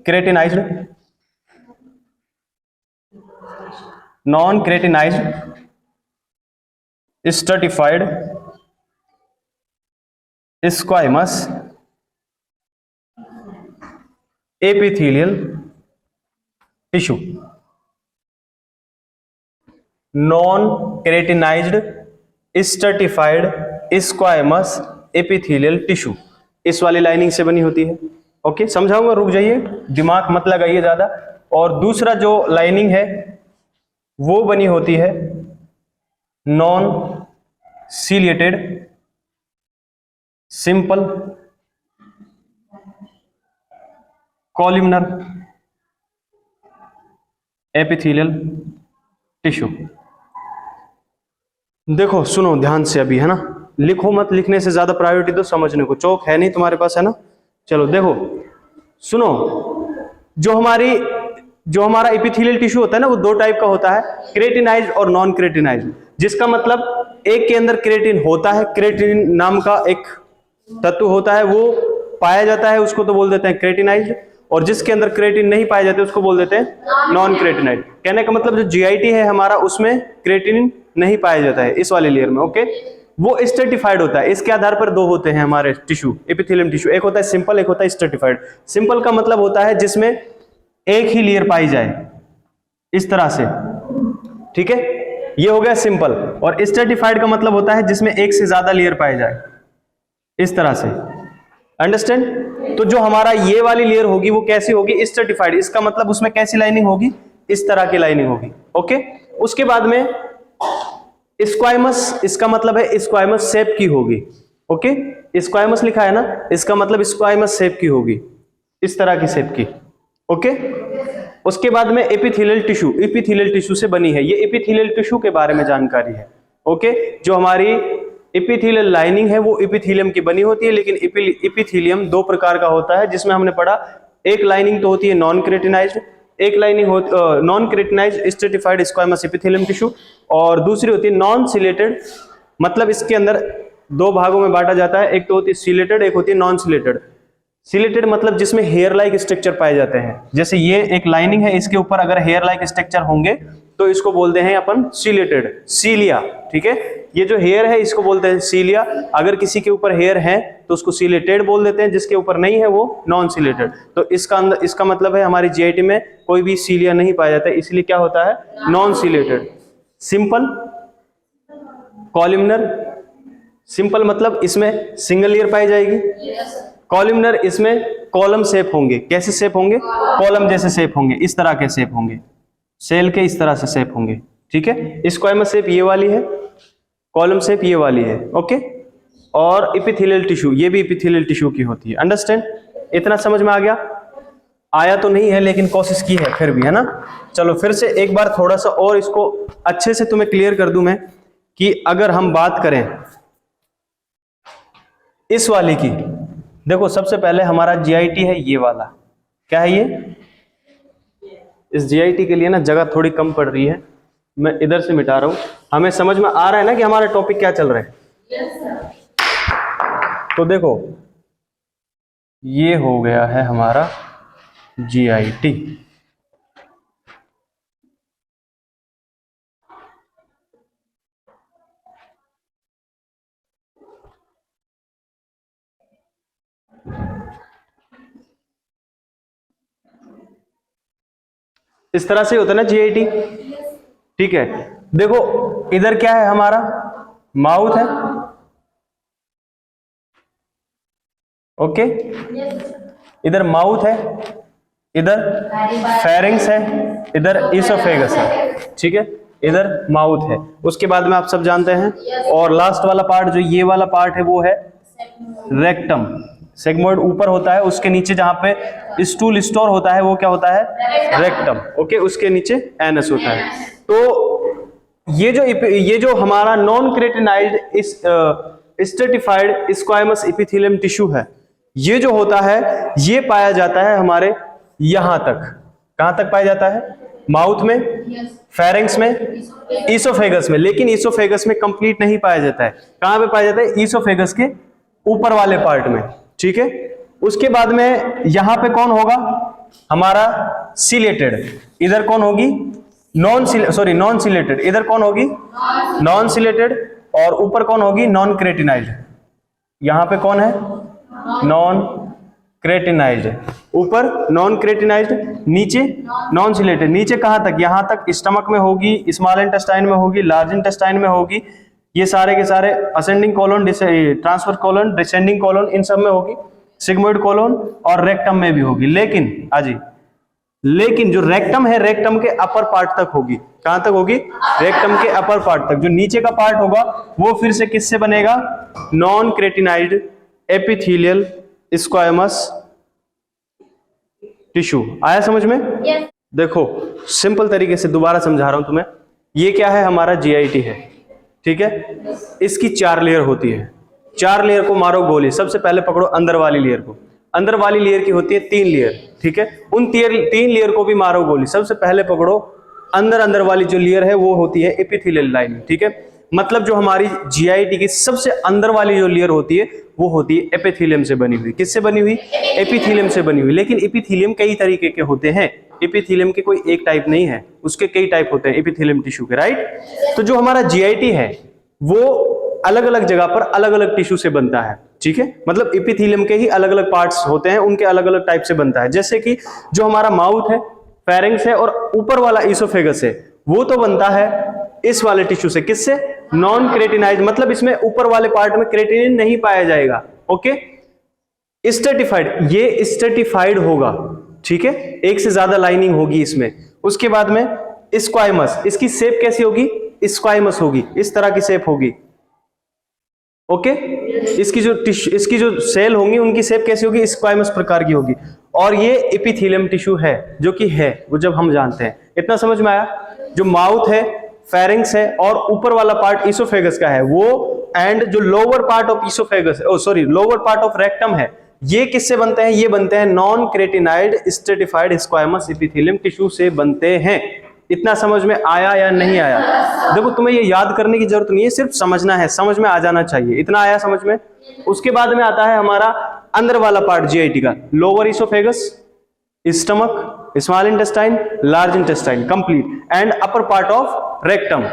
keratinized, stratified squamous epithelial tissue, non keratinized stratified squamous epithelial tissue, इस वाली लाइनिंग से बनी होती है। ओके, समझाऊंगा, रुक जाइए, दिमाग मत लगाइए ज्यादा। और दूसरा जो लाइनिंग है वो बनी होती है non ciliated simple columnar epithelial tissue. देखो सुनो ध्यान से अभी, है ना, लिखो मत, लिखने से ज्यादा प्रायोरिटी तो समझने को। चौक है नहीं तुम्हारे पास, है ना? चलो देखो सुनो, जो हमारा एपिथेलियल टिश्यू होता है ना, वो दो टाइप का होता है, क्रेटिनाइज्ड और नॉन क्रेटिनाइज्ड। जिसका मतलब एक के अंदर क्रेटिन होता है, क्रेटिन नाम का एक तत्व होता है, वो पाया जाता है, उसको तो बोल देते हैं क्रेटिनाइज्ड। और जिसके अंदर क्रेटिन नहीं पाए जाते उसको बोल देते हैं नॉन क्रेटिनाइज्ड। कहने का मतलब जो जीआईटी है हमारा, उसमें क्रेटिन नहीं पाया जाता है इस वाले लेयर में। ओके, वो स्ट्रेटिफाइड होता है। इसके आधार पर दो होते हैं हमारे टिश्यू, एपिथेलियम टिश्यू, एक होता है सिंपल, एक होता है स्ट्रेटिफाइड। सिंपल का मतलब होता है जिसमें एक ही लेयर पाई जाए, इस तरह से, ठीक है, ये हो गया सिंपल। और स्ट्रेटिफाइड का मतलब होता है जिसमें एक से ज्यादा लेयर पाए जाए, इस तरह से। अंडरस्टैंड? तो जो हमारा ये वाली लेयर होगी वो कैसी होगी? स्ट्रेटिफाइड। इसका मतलब उसमें कैसी लाइनिंग होगी? इस तरह की लाइनिंग होगी। ओके, उसके बाद में स्क्वायमस, इसका मतलब है स्क्वायमस शेप की होगी। ओके, स्क्वायमस लिखा है ना, इसका मतलब स्क्वायमस शेप की होगी, इस तरह की शेप की। ओके, उसके बाद में एपिथेलियल टिश्यू, एपिथेलियल टिश्यू से बनी है। ये एपिथेलियल टिश्यू के बारे में जानकारी है। ओके, जो हमारी एपिथेलियल लाइनिंग है वो एपिथेलियम की बनी होती है, लेकिन एपिथेलियम दो प्रकार का होता है, जिसमें हमने पढ़ा, एक लाइनिंग तो होती है नॉन क्रेटिनाइज्ड, एक लाइनिंग होती non keratinized stratified squamous epithelium tissue, और दूसरी होती है नॉन सिलेटेड। मतलब इसके अंदर दो भागों में बांटा जाता है, एक तो होती है सिलेटेड, एक होती है नॉन सिलेटेड। सिलेटेड मतलब जिसमें हेयर लाइक स्ट्रक्चर पाए जाते हैं, जैसे ये एक लाइनिंग है, इसके ऊपर अगर हेयर लाइक स्ट्रक्चर होंगे तो इसको बोलते हैं अपन सिलेटेड, सीलिया। ठीक है, ये जो हेयर है इसको बोलते हैं सीलिया। अगर किसी के ऊपर हेयर है तो उसको सिलेटेड बोल देते हैं, जिसके ऊपर नहीं है वो नॉन सिलेटेड। तो इसका मतलब है हमारी जीआईटी में कोई भी सीलिया नहीं पाया जाता है, इसलिए क्या होता है? Non chelated. Simple columnar, simple मतलब इसमें सिंगल लेयर पाई जाएगी। कॉलमनर, इसमें कॉलम शेप होंगे। कैसे शेप होंगे? कॉलम जैसे शेप होंगे, इस तरह के शेप होंगे, सेल के इस तरह से शेप होंगे। ठीक है, स्क्वायमस शेप ये वाली है, कॉलम शेप ये वाली है। ओके, और एपिथेलियल टिश्यू, ये भी एपिथेलियल टिश्यू की होती है। अंडरस्टैंड? इतना समझ में आ गया? आया तो नहीं है लेकिन कोशिश की है फिर भी, है ना? चलो फिर से एक बार थोड़ा सा और इसको अच्छे से तुम्हें क्लियर कर दूं मैं, कि अगर हम बात करें इस वाली की, देखो सबसे पहले हमारा जीआईटी है ये वाला। क्या है ये? इस जीआईटी के लिए ना जगह थोड़ी कम पड़ रही है, मैं इधर से मिटा रहा हूं। हमें समझ में आ रहा है ना कि हमारा टॉपिक क्या चल रहा है? Yes, sir. तो देखो ये हो गया है हमारा जीआईटी। इस तरह से होता है ना जीआईटी। ठीक है, देखो इधर क्या है हमारा? माउथ है। ओके, इधर माउथ है, इधर फेरिंग्स है, इधर इसोफेगस है। ठीक है, इधर माउथ है। उसके बाद में आप सब जानते हैं, और लास्ट वाला पार्ट जो ये वाला पार्ट है वो है रेक्टम। सेगमोइड ऊपर होता है, उसके नीचे जहां पे स्टूल स्टोर होता है वो क्या होता है? रेक्टम। ओके, उसके नीचे एनस होता है। तो ये जो हमारा non keratinized stratified squamous epithelium tissue है, ये जो होता है ये पाया जाता है हमारे यहां तक। कहां तक पाया जाता है? माउथ में, फेरिंग्स में, इसोफेगस में। लेकिन इसोफेगस में कंप्लीट नहीं पाया जाता है। कहां पे पाया जाता है? इसोफेगस के ऊपर वाले पार्ट में। ठीक है, उसके बाद में यहां पे कौन होगा? हमारा सिलेटेड। इधर कौन होगी? Non chelated. इधर कौन होगी? Non chelated. और ऊपर कौन होगी? नॉन क्रेटिनाइज्ड। यहां पे कौन है? नॉन क्रेटिनाइज्ड। ऊपर नॉन क्रेटिनाइज्ड, नीचे नॉन सिलेटेड। नीचे कहाँ तक? यहाँ तक स्टमक में होगी, स्मॉल इंटेस्टाइन में होगी, लार्ज इंटेस्टाइन में होगी, ये सारे के सारे ascending colon, transfer colon, descending colon, इन सब में होगी, सिग्मोइड कॉलोन और रेक्टम में भी होगी। लेकिन जो रेक्टम है, रेक्टम के अपर पार्ट तक होगी। कहां तक होगी? रेक्टम के अपर पार्ट तक। जो नीचे का पार्ट होगा वो फिर से किससे बनेगा? Non keratinized epithelial squamous tissue. आया समझ में? yes. देखो सिंपल तरीके से दोबारा समझा रहा हूं तुम्हें। ये क्या है? हमारा जीआईटी है, ठीक है। इसकी 4 लेयर होती है। 4 लेयर को मारो गोली। सबसे पहले पकड़ो अंदर वाली लेयर को। अंदर वाली लेयर की होती है 3 लेयर, ठीक है। उन 3 लेयर को भी मारो गोली। सबसे पहले पकड़ो अंदर वाली जो लेयर है वो होती है एपिथेलियल लाइनिंग, ठीक है। मतलब जो हमारी जीआईटी की सबसे अंदर वाली जो लेयर होती है वो होती है एपिथेलियम से बनी हुई। किससे बनी हुई? एपिथेलियम से बनी हुई। लेकिन एपिथेलियम कई तरीके के होते हैं। एपिथेलियम के कोई एक टाइप नहीं है, उसके कई टाइप होते हैं एपिथेलियम टिश्यू के, राइट। तो जो हमारा जीआईटी है वो अलग अलग जगह पर अलग अलग टिश्यू से बनता है, ठीक है। मतलब एपिथेलियम के ही अलग अलग पार्ट्स होते हैं, उनके अलग अलग टाइप से बनता है। जैसे कि जो हमारा माउथ है, फेरिंग्स है और ऊपर वाला इसोफेगस है, वो तो बनता है इस वाले टिश्यू से। किससे? नॉन क्रेटिनाइज। मतलब इसमें ऊपर वाले पार्ट में क्रेटिनिन नहीं पाया जाएगा, ओके। स्ट्रेटिफाइड, ये स्ट्रेटिफाइड होगा, ठीक है। एक से ज्यादा लाइनिंग होगी इसमें। उसके बाद में स्क्वायमस, इसकी शेप कैसी होगी? स्क्वायमस होगी, इस तरह की शेप होगी, ओके। इसकी जो सेल होंगी उनकी शेप कैसी होगी? स्क्वायमस प्रकार की होगी। और ये एपिथेलियम टिश्यू है, जो कि है वो जब हम जानते हैं। इतना समझ में आया? जो माउथ है, फेरिंग्स है और ऊपर वाला पार्ट इसोफेगस का है वो, एंड जो lower part of oesophagus, lower part of rectum है, ये किससे बनते हैं? ये बनते हैं non keratinized stratified squamous epithelium tissue से बनते हैं। इतना समझ में आया या नहीं आया? देखो तुम्हें ये याद करने की जरूरत नहीं है, सिर्फ समझना है, समझ में आ जाना चाहिए। इतना आया समझ में? उसके बाद में आता है हमारा अंदर वाला पार्ट जीआईटी का, lower oesophagus, stomach, small intestine, large intestine complete, and upper part of rectum.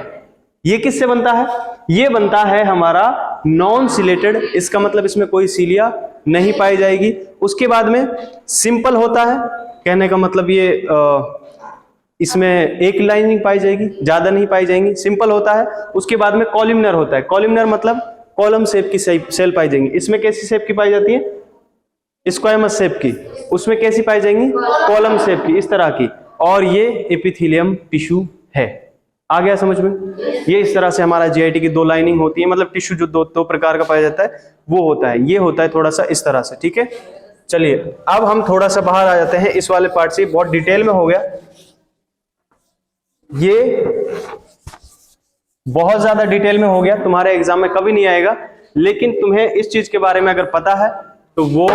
ये किससे बनता है? ये बनता है हमारा नॉन सिलेटेड। इसका मतलब इसमें कोई सीलिया नहीं पाई जाएगी। उसके बाद में सिंपल होता है, कहने का मतलब ये इसमें एक लाइनिंग पाई जाएगी, ज्यादा नहीं पाई जाएंगी, सिंपल होता है। उसके बाद में कॉलमनर होता है। कॉलमनर मतलब कॉलम शेप की सेल पाई जाएंगी। इसमें कैसी शेप की पाई जाती है? स्क्वायमस शेप की। उसमें कैसी पाई जाएंगी? कॉलम शेप की, इस तरह की। और ये एपिथेलियम टिश्यू है। आ गया समझ में? ये इस तरह से हमारा जीआईटी की 2 लाइनिंग होती है। मतलब टिश्यू जो दो प्रकार का पाया जाता है वो होता है। ये होता है थोड़ा सा इस तरह से, ठीक है। चलिए अब हम थोड़ा सा बाहर आ जाते हैं इस वाले पार्ट से। बहुत डिटेल में हो गया ये, बहुत ज्यादा डिटेल में हो गया, तुम्हारे एग्जाम में कभी नहीं आएगा। लेकिन तुम्हें इस चीज के बारे में अगर पता है तो वो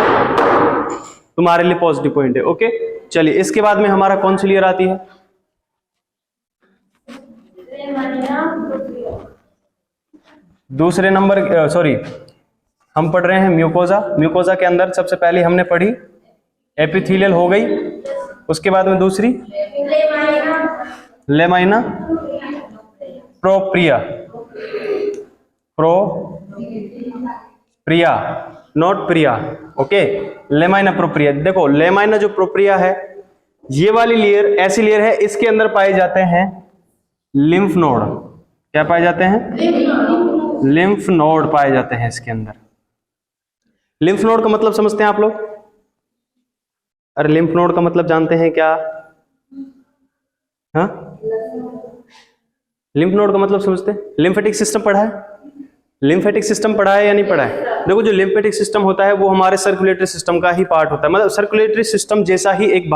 तुम्हारे लिए पॉजिटिव पॉइंट है, ओके। चलिए इसके बाद में हमारा कौन सी लेयर आती है? दूसरे नंबर, हम पढ़ रहे हैं म्यूकोजा। म्यूकोजा के अंदर सबसे पहले हमने पढ़ी एपिथेलियल हो गई। उसके बाद में दूसरी lamina propria, not Priya, okay. Lamina propria. देखो लेमाइना जो प्रोप्रिया है, ये वाली लेयर ऐसी लेयर है, इसके अंदर पाए जाते हैं लिम्फ नोड। क्या पाए जाते हैं? लिम्फ नोड पाए जाते हैं इसके अंदर। लिम्फ नोड का मतलब समझते हैं आप लोग? अरे लिम्फ नोड का मतलब जानते हैं क्या? हाँ, लिम्फ नोड का मतलब समझते हैं? लिम्फेटिक सिस्टम पढ़ा है? लिम्फेटिक सिस्टम पढ़ा है या नहीं पढ़ा है? देखो जो लिम्फेटिक सिस्टम होता है वो हमारे सर्कुलेटरी सिस्टम का ही पार्ट होता है। मतलब सर्कुलेटरी सिस्टम जैसा ही एक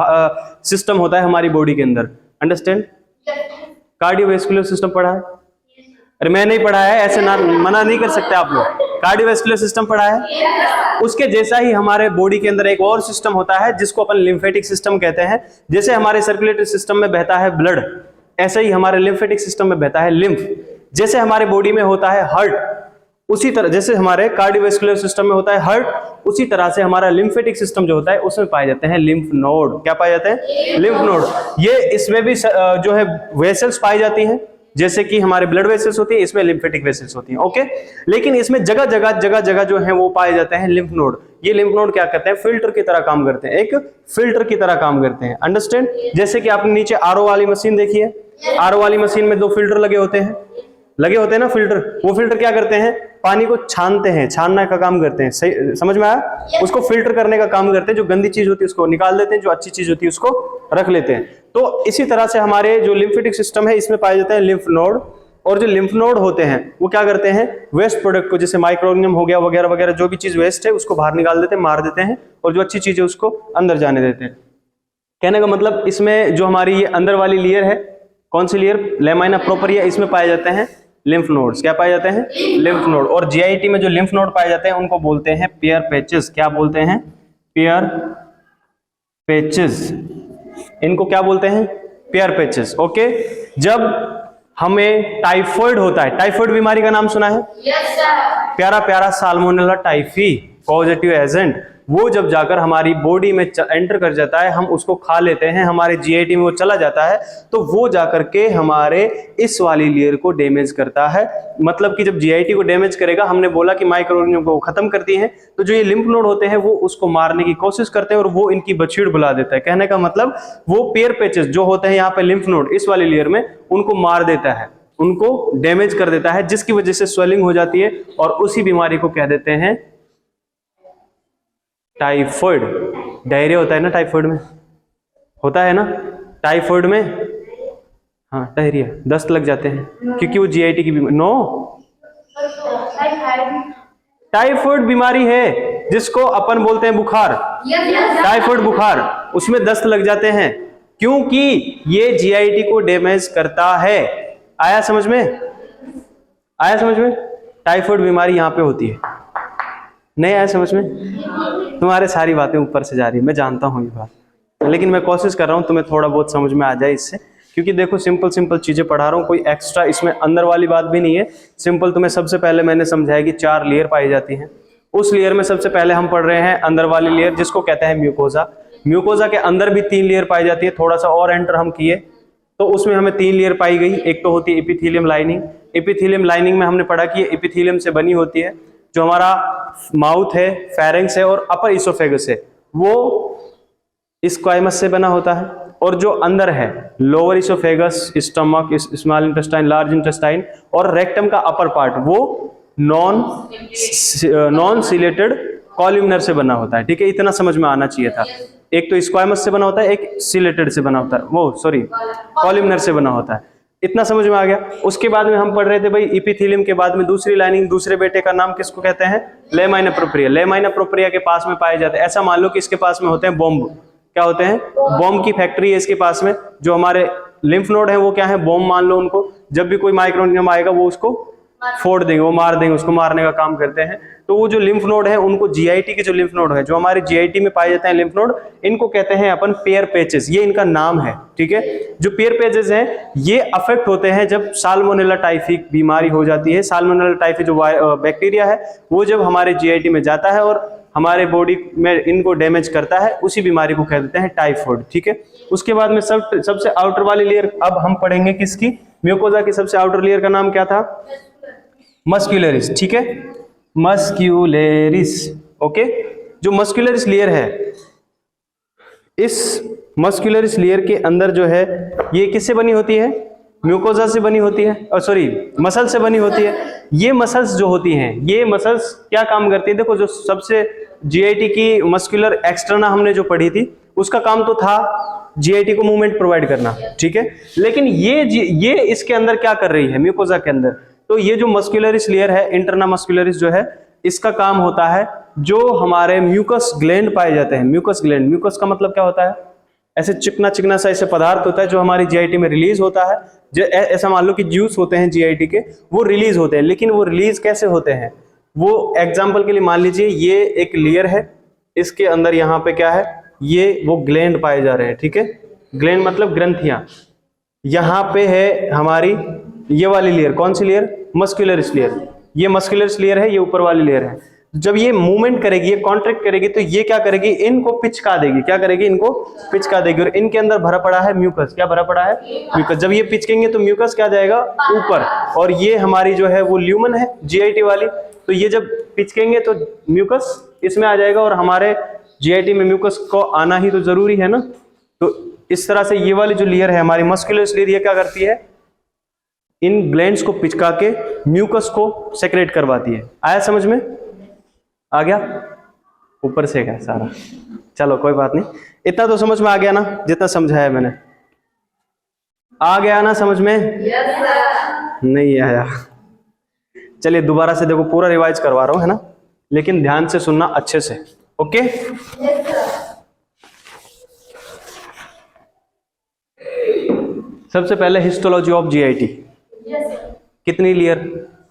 सिस्टम होता है हमारी बॉडी के अंदर। अंडरस्टैंड? कार्डियोवैस्कुलर सिस्टम पढ़ा है? अरे मैं नहीं पढ़ा है, ऐसे ना मना नहीं कर सकते आप लोग। कार्डियोवैस्कुलर सिस्टम पढ़ा है? उसके जैसा ही हमारे बॉडी के अंदर एक और सिस्टम होता है जिसको अपन लिम्फेटिक सिस्टम कहते हैं। जैसे हमारे सर्कुलेटरी सिस्टम में बहता है ब्लड, ऐसे ही हमारे लिम्फेटिक सिस्टम में बहता है लिम्फ। जैसे हमारे बॉडी में होता है हार्ट, उसी तरह जैसे हमारे कार्डियोवैस्कुलर सिस्टम में होता है हार्ट, उसी तरह से हमारा लिम्फेटिक सिस्टम जो होता है उसमें पाए जाते हैं लिम्फ नोड। क्या पाए जाते हैं? Lymph node. ये इसमें भी जो है वेसल्स पाई जाती हैं, जैसे कि हमारे ब्लड वेसल्स होती है, इसमें लिम्फेटिक वेसल्स होती हैं। ओके, लेकिन इसमें जगह जगह जो है वो पाए जाते हैं लिम्फ नोड। ये लिम्फ नोड क्या करते हैं, फिल्टर की तरह काम करते हैं, एक फिल्टर की तरह काम करते हैं। अंडरस्टैंड? जैसे कि आपने नीचे आरओ वाली मशीन देखी है, आरओ वाली मशीन में 2 फिल्टर लगे होते हैं ना फिल्टर। वो फिल्टर क्या करते हैं, पानी को छानते हैं, छानने का काम करते हैं। सही समझ में आया? उसको फिल्टर करने का काम करते हैं। जो गंदी चीज होती है उसको निकाल देते हैं, जो अच्छी चीज होती है उसको रख लेते हैं। तो इसी तरह से हमारे जो लिम्फेटिक सिस्टम है इसमें पाए जाते हैं लिम्फ नोड। और जो लिम्फ नोड होते हैं वो क्या करते हैं, वेस्ट प्रोडक्ट को, जैसे माइक्रोऑर्गेनिज्म हो गया वगैरह वगैरह, जो भी चीज वेस्ट है उसको बाहर निकाल देते हैं, मार देते हैं, और जो अच्छी चीज है उसको अंदर जाने देते हैं। कहने का मतलब इसमें जो हमारी ये अंदर वाली लेयर है, कौन सी लेयर, लेमाइना प्रोपरिया, इसमें पाए जाते हैं लिम्फ नोड्स। क्या पाए जाते हैं, लिम्फ नोड। और जीआईटी में जो लिम्फ नोड पाए जाते हैं उनको बोलते हैं पेयर पैचेस। क्या बोलते हैं, पेयर पैचेस। इनको क्या बोलते हैं, पेयर पैचेस। ओके, जब हमें टाइफाइड होता है, टाइफाइड बीमारी का नाम सुना है? Yes sir. प्यारा प्यारा साल्मोनेला टाइफी पॉजिटिव एजेंट, वो जब जाकर हमारी बॉडी में एंटर कर जाता है, हम उसको खा लेते हैं, हमारे जीआईटी में वो चला जाता है, तो वो जाकर के हमारे इस वाली लेयर को डैमेज करता है। मतलब कि जब जीआईटी को डैमेज करेगा, हमने बोला कि माइक्रोऑर्गेनिज्म को खत्म करती है, तो जो ये लिम्फ नोड होते हैं वो उसको मारने की कोशिश करते हैं और वो इनकी बछीड़ बुला देता है। कहने का मतलब वो पेयर पैचेस जो होते हैं यहाँ पे लिम्फ नोड इस वाली लेयर में, उनको मार देता है, उनको डैमेज कर देता है, जिसकी वजह से स्वेलिंग हो जाती है, और उसी बीमारी को कह देते हैं टाइफाइड। डायरिया होता है ना टाइफाइड में, होता है ना टाइफाइड में, हाँ डायरिया, दस्त लग जाते हैं, क्योंकि वो जीआईटी की बीमारी। नो, टाइफाइड बीमारी है जिसको अपन बोलते हैं बुखार, टाइफाइड बुखार, उसमें दस्त लग जाते हैं, क्योंकि ये जीआईटी को डैमेज करता है। आया समझ में, आया समझ में? टाइफाइड बीमारी यहाँ पे होती है। नहीं आया समझ में? तुम्हारे सारी बातें ऊपर से जा रही है, मैं जानता हूँ ये बात, लेकिन मैं कोशिश कर रहा हूँ तुम्हें थोड़ा बहुत समझ में आ जाए इससे, क्योंकि देखो सिंपल चीजें पढ़ा रहा हूँ, कोई एक्स्ट्रा इसमें अंदर वाली बात भी नहीं है। सिंपल तुम्हें सबसे पहले मैंने समझाया कि 4 लेयर पाई जाती हैं। उस लेयर में सबसे पहले हम पढ़ रहे हैं अंदर वाली लेयर, जिसको कहते हैं म्यूकोजा। म्यूकोजा के अंदर भी 3 लेयर पाई जाती है। थोड़ा सा और एंटर हम किए तो उसमें हमें 3 लेयर पाई गई। एक तो होती है एपिथेलियम लाइनिंग। एपिथेलियम लाइनिंग में हमने पढ़ा कि एपिथेलियम से बनी होती है। जो हमारा माउथ है, फेरिंक्स है और अपर इसोफेगस है, वो स्क्वाइमस से बना होता है। और जो अंदर है lower oesophagus, stomach, small intestine, large intestine और रेक्टम का अपर पार्ट, वो नॉन सिलेटेड कॉल्यूमनर से बना होता है। ठीक है, इतना समझ में आना चाहिए था। एक तो स्क्वाइमस से बना होता है, एक सिलेटेड से बना होता है, वो सॉरी कॉल्यूमनर से बना होता है। इतना समझ में आ गया। उसके बाद में हम पढ़ रहे थे भाई एपिथेलियम के बाद में दूसरी लाइनिंग, दूसरे बेटे का नाम किसको कहते हैं, लेमाइना प्रोप्रिया। लेमाइना प्रोप्रिया के पास में पाए जाते हैं। ऐसा मान लो कि इसके पास में होते हैं बॉम्ब। क्या होते हैं, बॉम्ब की फैक्ट्री है इसके पास में। जो हमारे लिम्फ नोड है वो क्या है, बॉम्ब मान लो उनको। जब भी कोई माइक्रोऑर्गेनिज्म आएगा वो उसको फोड़ देंगे, वो मार देंगे, उसको मारने का काम करते हैं। तो वो जो लिम्फ नोड है उनको जीआईटी के जो लिम्फ नोड है, जो हमारे जीआईटी में पाए जाते हैं लिम्फ नोड, इनको कहते हैं अपन पेयर पैचेस। ये इनका नाम है। ठीक है, जो पेयर पैचेस हैं ये अफेक्ट होते हैं जब साल्मोनेला टाइफी बीमारी हो जाती है। साल्मोनेला टाइफी जो बैक्टीरिया है वो जब हमारे जीआईटी में जाता है और हमारे बॉडी में इनको डैमेज करता है, उसी बीमारी को कह देते हैं टाइफाइड। ठीक है, उसके बाद में सबसे आउटर वाली लेयर अब हम पढ़ेंगे किसकी, म्यूकोजा की सबसे आउटर लेयर का नाम क्या था, मस्क्यूलरिस। ठीक है, मस्क्यूलरिस। ओके, जो मस्क्यूलरिस लेयर है, इस मस्क्यूलरिस लेयर के अंदर जो है ये किससे बनी होती है, म्यूकोजा से बनी होती है, और सॉरी मसल से बनी होती है। ये मसल्स जो होती हैं, ये मसल्स क्या काम करती है, देखो जो सबसे जीआईटी की मस्कुलर एक्सटर्ना हमने जो पढ़ी थी, उसका काम तो था जीआईटी को मूवमेंट प्रोवाइड करना। ठीक है, लेकिन ये इसके अंदर क्या कर रही है, म्यूकोजा के अंदर, तो ये जो मस्कुलरिस लेयर है, इंटरना मस्कुलरिस जो है, इसका काम होता है जो हमारे म्यूकस ग्लैंड पाए जाते हैं। म्यूकस ग्लैंड, म्यूकस का मतलब क्या होता है, ऐसे चिकना चिकना सा ऐसे पदार्थ होता है जो हमारी जीआईटी में रिलीज होता है। जो ऐसा मान लो कि जूस होते हैं जीआईटी के, वो रिलीज होते हैं। लेकिन वो रिलीज कैसे होते हैं, वो एग्जांपल के लिए मान लीजिए ये एक लेयर है, इसके अंदर यहाँ पे क्या है, ये वो ग्लैंड पाए जा रहे हैं। ठीक है, ग्लैंड मतलब ग्रंथियां। यहाँ पे है हमारी ये वाली लेयर, कौन सी लेयर, मस्कुलरिस लेयर। ये मस्कुलरिस लेयर है, ये ऊपर वाली लेयर है। जब ये मूवमेंट करेगी, ये कॉन्ट्रैक्ट करेगी, तो ये क्या करेगी, इनको पिचका देगी। क्या करेगी, इनको पिचका देगी। और इनके अंदर भरा पड़ा है म्यूकस। क्या भरा पड़ा है, म्यूकस। जब ये पिचकेंगे तो म्यूकस क्या जाएगा, ऊपर। और ये हमारी जो है वो ल्यूमन है जीआईटी वाली, तो ये जब पिचकेंगे तो म्यूकस इसमें आ जाएगा। और हमारे जीआईटी में म्यूकस को आना ही तो जरूरी है ना। तो इस तरह से ये वाली जो लेयर है हमारी मस्कुलर लेयर, ये क्या करती है, इन ग्लैंड्स को पिचका के म्यूकस को सेक्रेट करवाती है। आया समझ में, आ गया, ऊपर से क्या सारा। चलो कोई बात नहीं, इतना तो समझ में आ गया ना, जितना समझाया मैंने। आ गया ना समझ में? yes, sir. नहीं आया, चलिए दोबारा से देखो, पूरा रिवाइज करवा रहा हूं, है ना, लेकिन ध्यान से सुनना अच्छे से। ओके yes, सबसे पहले हिस्टोलॉजी ऑफ जीआईटी। कितनी लेयर,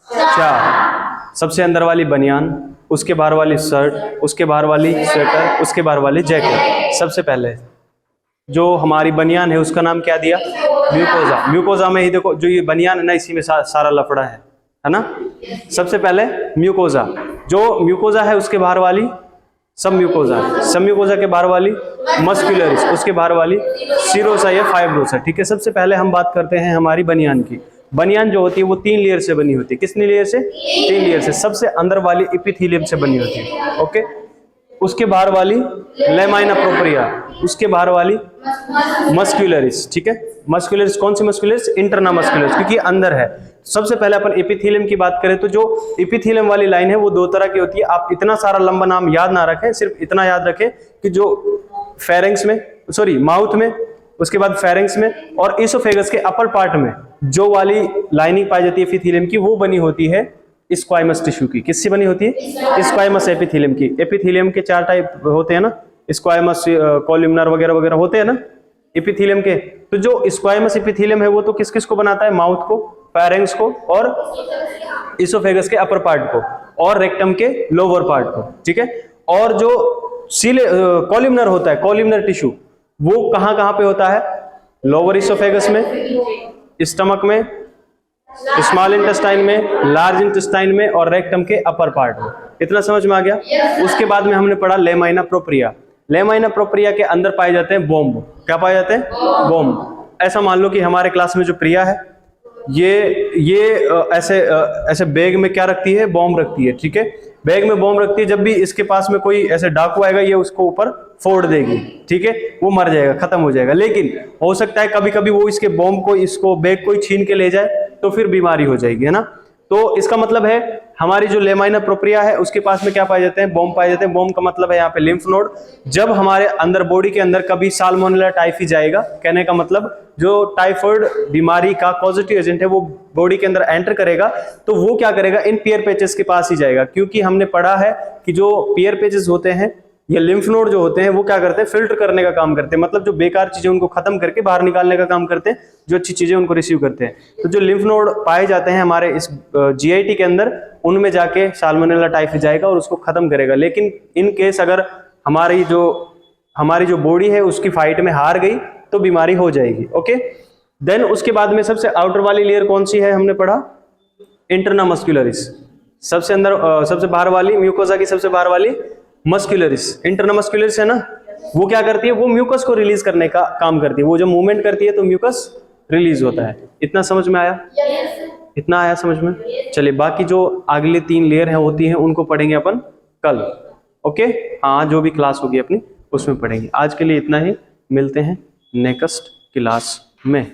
4। सबसे अंदर वाली बनियान, उसके बाहर वाली शर्ट, उसके बाहर वाली स्वेटर, उसके बाहर वाली जैकेट। सबसे पहले जो हमारी बनियान है उसका नाम क्या दिया, म्यूकोजा। म्यूकोजा में ही देखो, जो ये बनियान है ना, इसी में सारा लफड़ा है ना। सबसे पहले म्यूकोजा, जो म्यूकोजा है उसके बाहर वाली सब म्यूकोजा है। सब म्यूकोजा के बाहर वाली मस्कुलरिस, उसके बाहर वाली सीरोसा या फाइब्रोसा। ठीक है, सबसे पहले हम बात करते हैं हमारी बनियान की। बनियान जो होती है वो 3 लेयर से बनी होती है। कितनी लेयर से, 3 लेयर से। सबसे अंदर वाली एपिथेलियम से बनी होती है। ओके, उसके बाहर वाली लेमाइना प्रोप्रिया, उसके बाहर वाली मस्कुलरिस। ठीक है, मस्कुलरिस कौन सी मस्कुलरिस, इंटरना मस्कुलरिस, क्योंकि अंदर है। सबसे पहले अपन एपिथेलियम की बात करें तो जो एपिथेलियम वाली लाइन है वो 2 तरह की होती है। आप इतना सारा लंबा नाम याद ना रखें, सिर्फ इतना याद रखें कि जो फेरेंक्स में, सॉरी माउथ में, उसके बाद फेरेंक्स में और इसोफेगस के अपर पार्ट में जो वाली लाइनिंग पाई जाती है एपिथेलियम की, वो बनी होती है स्क्वाइमस टिश्यू की। किससे बनी होती है, स्क्वाइमस एपिथेलियम की। एपिथेलियम के 4 टाइप होते हैं ना, स्क्वाइमस, कॉलमनर वगैरह वगैरह होते हैं ना एपिथेलियम के। तो जो स्क्वाइमस एपिथेलियम है वो तो किस किस को बनाता है, माउथ को, फेरेंक्स को और इसोफेगस के अपर पार्ट को और रेक्टम के लोअर पार्ट को। ठीक है, और जो कॉलमनर होता है, कॉलमनर टिश्यू, वो कहां कहां पे होता है, लोअर इसोफेगस में, स्टमक में, स्मॉल इंटेस्टाइन में, लार्ज इंटेस्टाइन में और रेक्टम के अपर पार्ट में। इतना समझ में आ गया। उसके बाद में हमने पढ़ा लेमाइना प्रोप्रिया। लेमाइना प्रोप्रिया के अंदर पाए जाते हैं बोम्ब। क्या पाए जाते हैं, बोम्ब। ऐसा मान लो कि हमारे क्लास में जो प्रिया है, ये ऐसे बैग में क्या रखती है, बॉम्ब रखती है। ठीक है, बैग में बॉम्ब रखती है। जब भी इसके पास में कोई ऐसे डाकू आएगा, ये उसको ऊपर फोड़ देगी। ठीक है, वो मर जाएगा, खत्म हो जाएगा। लेकिन हो सकता है कभी कभी वो इसके बॉम्ब को, इसको बैग को छीन के ले जाए, तो फिर बीमारी हो जाएगी, है ना। तो इसका मतलब है हमारी जो लेमाइना प्रोप्रिया है उसके पास में क्या पाए जाते हैं, बॉम्ब पाए जाते हैं। बॉम्ब का मतलब है यहाँ पे लिम्फ नोड। जब हमारे अंदर बॉडी के अंदर कभी साल्मोनेला टाइफी जाएगा, कहने का मतलब जो टाइफाइड बीमारी का पॉजिटिव एजेंट है वो बॉडी के अंदर एंटर करेगा, तो वो क्या करेगा, इन पियर पेचेस के पास ही जाएगा। क्योंकि हमने पढ़ा है कि जो पियर पेचेस होते हैं, ये लिम्फ नोड जो होते हैं, वो क्या करते हैं, फिल्टर करने का काम करते हैं। मतलब जो बेकार चीजें उनको खत्म करके बाहर निकालने का काम करते हैं, जो अच्छी चीजें उनको रिसीव करते हैं। तो जो लिम्फ नोड पाए जाते हैं हमारे इस जीआईटी के अंदर, उनमें जाके साल्मोनेला टाइफी जाएगा और उसको खत्म करेगा। लेकिन इन केस अगर हमारी जो बॉडी है उसकी फाइट में हार गई तो बीमारी हो जाएगी। ओके, देन उसके बाद में सबसे आउटर वाली लेयर कौन सी है, हमने पढ़ा इंटरना मस्कुलरिस। सबसे अंदर, सबसे बाहर वाली म्यूकोजा की सबसे बाहर वाली मस्कुलरिस, इंटरना मस्कुलरिस है ना, वो क्या करती है, वो म्यूकस को रिलीज करने का काम करती है। वो जब मूवमेंट करती है तो म्यूकस रिलीज होता है। इतना समझ में आया, इतना आया समझ में। चलिए, बाकी जो अगले 3 लेयर है होती हैं उनको पढ़ेंगे अपन कल। ओके, हाँ, जो भी क्लास होगी अपनी उसमें पढ़ेंगे। आज के लिए इतना ही, मिलते हैं नेक्स्ट क्लास में।